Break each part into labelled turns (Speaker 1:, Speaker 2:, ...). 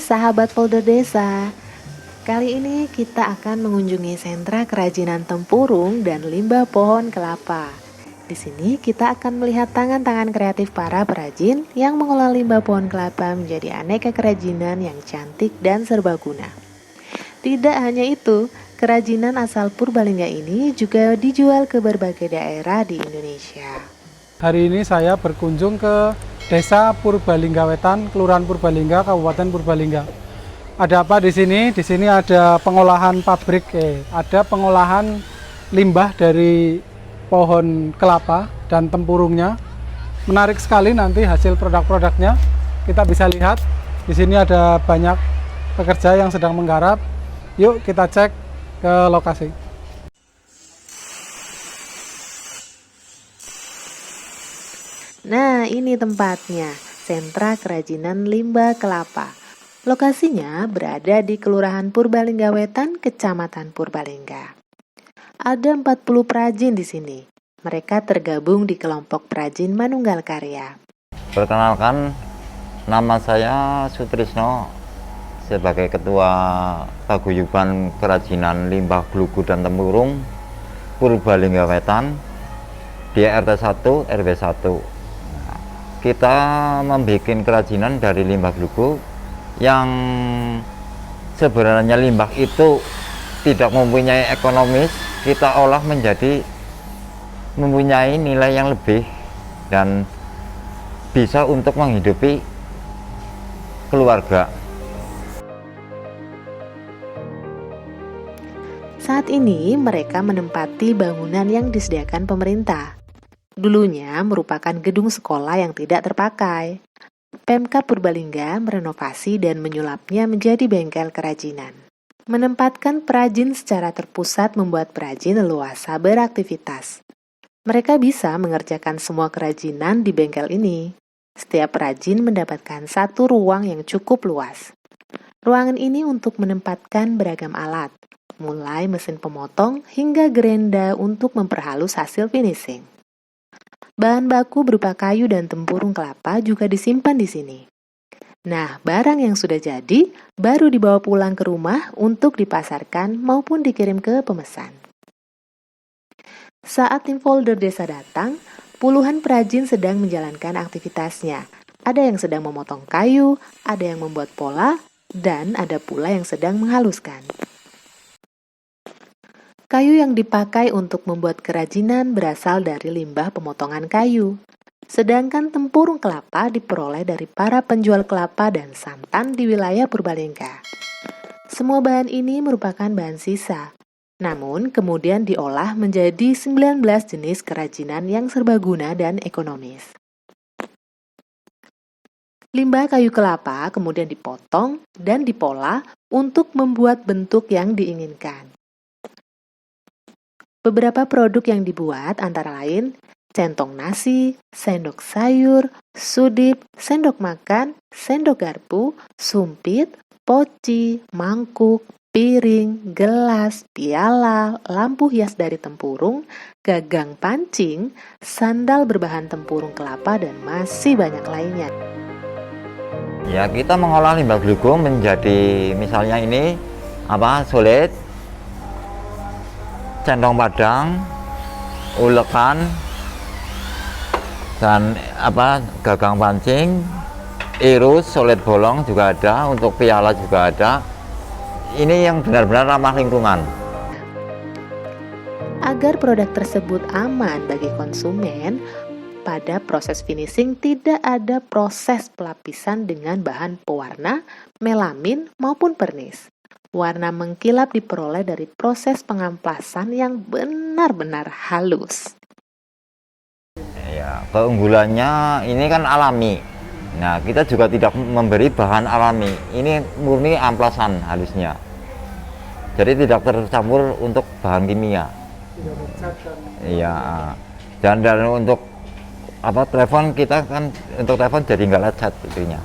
Speaker 1: sahabat folder desa. Kali ini kita akan mengunjungi sentra kerajinan tempurung dan limbah pohon kelapa. Di sini kita akan melihat tangan-tangan kreatif para perajin yang mengolah limbah pohon kelapa menjadi aneka kerajinan yang cantik dan serbaguna. Tidak hanya itu, kerajinan asal Purbalingga ini juga dijual ke berbagai daerah di Indonesia.
Speaker 2: Hari ini saya berkunjung ke Desa Purbalingga Wetan, Kelurahan Purbalingga, Kabupaten Purbalingga. Ada apa di sini? Di sini ada pengolahan pabrik, ada pengolahan limbah dari pohon kelapa dan tempurungnya. Menarik sekali nanti hasil produk-produknya. Kita bisa lihat di sini ada banyak pekerja yang sedang menggarap. Yuk kita cek ke lokasi.
Speaker 1: Nah, ini tempatnya, sentra kerajinan limbah kelapa. Lokasinya berada di Kelurahan Purbalingga Wetan, Kecamatan Purbalingga. Ada 40 perajin di sini. Mereka tergabung di kelompok perajin Manunggal Karya.
Speaker 3: Perkenalkan, nama saya Sutrisno sebagai Ketua Paguyuban Kerajinan Limbah Glugu dan Tempurung Purbalingga Wetan di RT 1 RW 1. Kita membuat kerajinan dari limbah glugu yang sebenarnya limbah itu tidak mempunyai ekonomis, kita olah menjadi mempunyai nilai yang lebih dan bisa untuk menghidupi keluarga.
Speaker 1: Saat ini mereka menempati bangunan yang disediakan pemerintah. Dulunya merupakan gedung sekolah yang tidak terpakai. Pemkab Purbalingga merenovasi dan menyulapnya menjadi bengkel kerajinan. Menempatkan perajin secara terpusat membuat perajin leluasa beraktivitas. Mereka bisa mengerjakan semua kerajinan di bengkel ini. Setiap perajin mendapatkan satu ruang yang cukup luas. Ruangan ini untuk menempatkan beragam alat, mulai mesin pemotong hingga gerenda untuk memperhalus hasil finishing. Bahan baku berupa kayu dan tempurung kelapa juga disimpan di sini. Nah, barang yang sudah jadi baru dibawa pulang ke rumah untuk dipasarkan maupun dikirim ke pemesan. Saat tim folder desa datang, puluhan perajin sedang menjalankan aktivitasnya. Ada yang sedang memotong kayu, ada yang membuat pola, dan ada pula yang sedang menghaluskan. Kayu yang dipakai untuk membuat kerajinan berasal dari limbah pemotongan kayu. Sedangkan tempurung kelapa diperoleh dari para penjual kelapa dan santan di wilayah Purbalingga. Semua bahan ini merupakan bahan sisa, namun kemudian diolah menjadi 19 jenis kerajinan yang serbaguna dan ekonomis. Limbah kayu kelapa kemudian dipotong dan dipola untuk membuat bentuk yang diinginkan. Beberapa produk yang dibuat antara lain centong nasi, sendok sayur, sudip, sendok makan, sendok garpu, sumpit, poci, mangkuk, piring, gelas, piala, lampu hias dari tempurung, gagang pancing, sandal berbahan tempurung kelapa, dan masih banyak lainnya.
Speaker 3: Ya, kita mengolah limbah glugu menjadi misalnya ini sulit, centong padang, ulekan, dan gagang pancing, irus, solet bolong juga ada, untuk piala juga ada. Ini yang benar-benar ramah lingkungan.
Speaker 1: Agar produk tersebut aman bagi konsumen, pada proses finishing tidak ada proses pelapisan dengan bahan pewarna, melamin, maupun pernis. Warna mengkilap diperoleh dari proses pengamplasan yang benar-benar halus.
Speaker 3: Ya, keunggulannya ini kan alami. Nah, kita juga tidak memberi bahan alami. Ini murni amplasan halusnya. Jadi tidak tercampur untuk bahan kimia. Iya. Dan untuk telepon kita kan untuk telepon jadi nggak lecet itunya.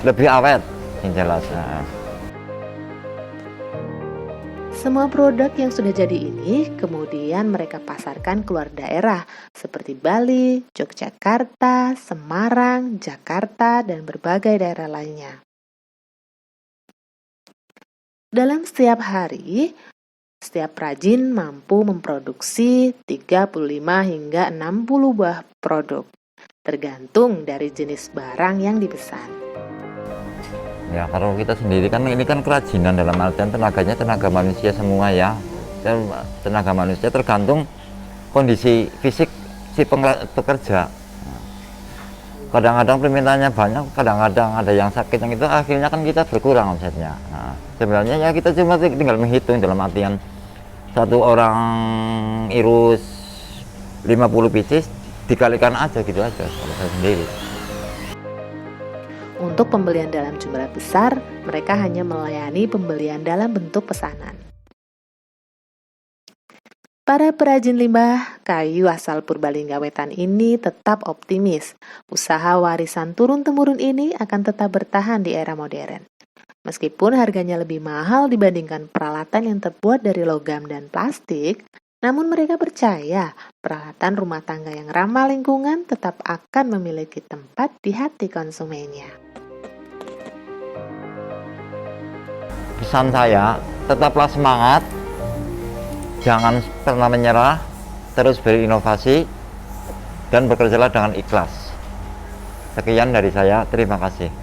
Speaker 3: Lebih awet, yang jelas.
Speaker 1: Semua produk yang sudah jadi ini kemudian mereka pasarkan keluar daerah seperti Bali, Yogyakarta, Semarang, Jakarta, dan berbagai daerah lainnya. Dalam setiap hari, setiap perajin mampu memproduksi 35 hingga 60 buah produk, tergantung dari jenis barang yang dipesan.
Speaker 3: Ya kalau kita sendiri kan ini kan kerajinan, dalam artian tenaganya tenaga manusia semua ya. Dan tenaga manusia tergantung kondisi fisik si pekerja. Kadang-kadang permintaannya banyak, kadang-kadang ada yang sakit, yang itu akhirnya kan kita berkurang omsetnya. Nah, sebenarnya ya kita cuma tinggal menghitung, dalam artian satu orang irus 50 pieces dikalikan aja gitu aja kalau saya sendiri.
Speaker 1: Untuk pembelian dalam jumlah besar, mereka hanya melayani pembelian dalam bentuk pesanan. Para perajin limbah kayu asal Purbalingga Wetan ini tetap optimis. Usaha warisan turun-temurun ini akan tetap bertahan di era modern. Meskipun harganya lebih mahal dibandingkan peralatan yang terbuat dari logam dan plastik, namun mereka percaya peralatan rumah tangga yang ramah lingkungan tetap akan memiliki tempat di hati konsumennya.
Speaker 3: Pesan saya, tetaplah semangat, jangan pernah menyerah, terus berinovasi, dan bekerjalah dengan ikhlas. Sekian dari saya, terima kasih.